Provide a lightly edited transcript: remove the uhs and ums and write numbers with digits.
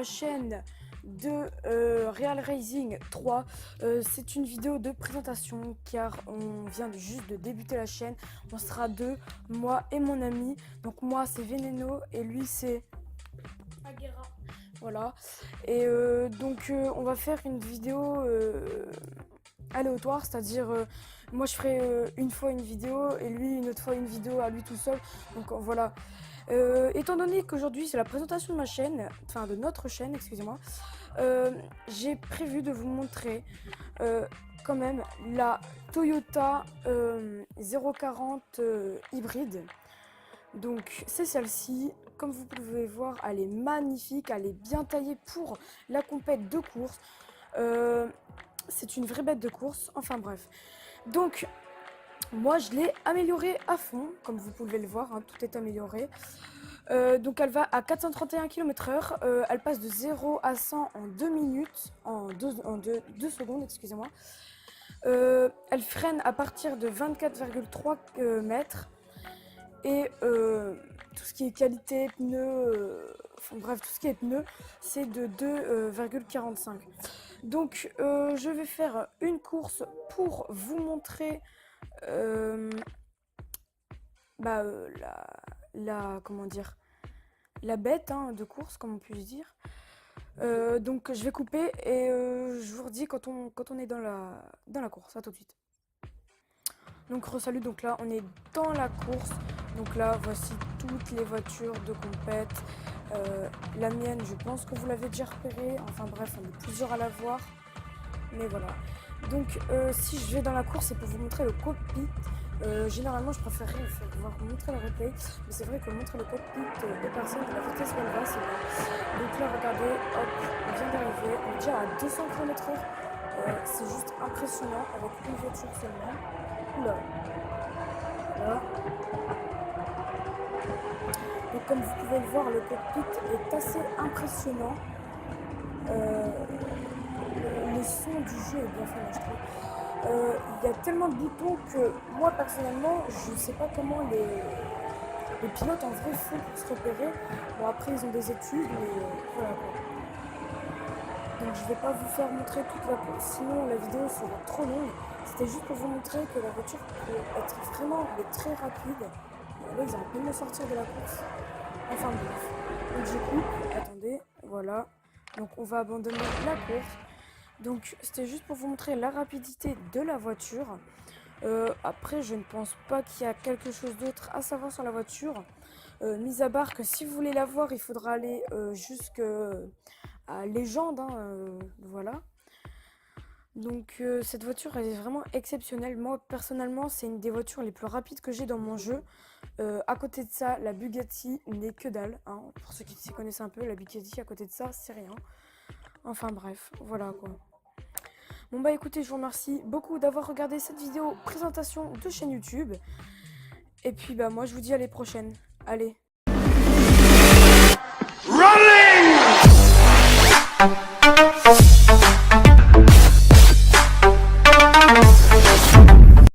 chaîne de Real Racing 3. C'est une vidéo de présentation car on vient juste de débuter la chaîne. On sera deux, moi et mon ami. Donc moi c'est Veneno et lui c'est Aguera. Voilà. Et donc on va faire une vidéo aléatoire, c'est-à-dire moi je ferai une fois une vidéo et lui une autre fois une vidéo à lui tout seul. Donc voilà. Étant donné qu'aujourd'hui c'est la présentation de ma chaîne, enfin de notre chaîne, excusez-moi, j'ai prévu de vous montrer quand même la Toyota 040 hybride. Donc c'est celle-ci, comme vous pouvez voir, elle est magnifique, elle est bien taillée pour la compète de course. C'est une vraie bête de course, enfin bref. Donc moi je l'ai améliorée à fond, comme vous pouvez le voir, hein, tout est amélioré. Donc elle va à 431 km/h, elle passe de 0 à 100 en 2 minutes, en 2 secondes, excusez-moi. Elle freine à partir de 24,3 mètres. Et tout ce qui est qualité pneus, enfin bref, tout ce qui est pneus, c'est de 2,45. Donc je vais faire une course pour vous montrer comment dire, la bête hein, de course, comme on peut dire. Donc je vais couper et je vous redis quand on est dans la course. À tout de suite. Donc salut, donc là on est dans la course. Donc là voici toutes les voitures de compète. La mienne, je pense que vous l'avez déjà repérée. Enfin bref, on est plusieurs à la voir. Mais voilà. Donc si je vais dans la course, c'est pour vous montrer le cockpit. Généralement je préférerais vous montrer le replay. Mais c'est vrai que montrer le cockpit des personnes de la vitesse où elle va, c'est bien. Donc là regardez, hop, on vient d'arriver. On est déjà à 200 km/h. C'est juste impressionnant avec une voiture seulement. Oula. Voilà. Donc comme vous pouvez le voir, le cockpit est assez impressionnant. Le son du jeu est bien fait, moi je trouve. Il y a tellement de boutons que moi personnellement, je ne sais pas comment les pilotes en vrai font pour se repérer. Bon après ils ont des études, mais voilà quoi. Donc je ne vais pas vous faire montrer toute la course, sinon la vidéo sera trop longue. C'était juste pour vous montrer que la voiture peut être vraiment très rapide. Là ils auraient pu me sortir de la course. Enfin bref. Donc je coupe, attendez, voilà. Donc on va abandonner la course. Donc c'était juste pour vous montrer la rapidité de la voiture. Après je ne pense pas qu'il y a quelque chose d'autre à savoir sur la voiture. Mis à part que si vous voulez la voir, il faudra aller jusqu'à Légende. Hein, voilà. Donc cette voiture elle est vraiment exceptionnelle. Moi personnellement c'est une des voitures les plus rapides que j'ai dans mon jeu. À côté de ça la Bugatti n'est que dalle. Hein. Pour ceux qui s'y connaissent un peu, la Bugatti à côté de ça c'est rien. Enfin bref, voilà quoi. Bon bah écoutez, je vous remercie beaucoup d'avoir regardé cette vidéo présentation de chaîne YouTube. Et puis bah moi je vous dis à les prochaines. Allez. Running!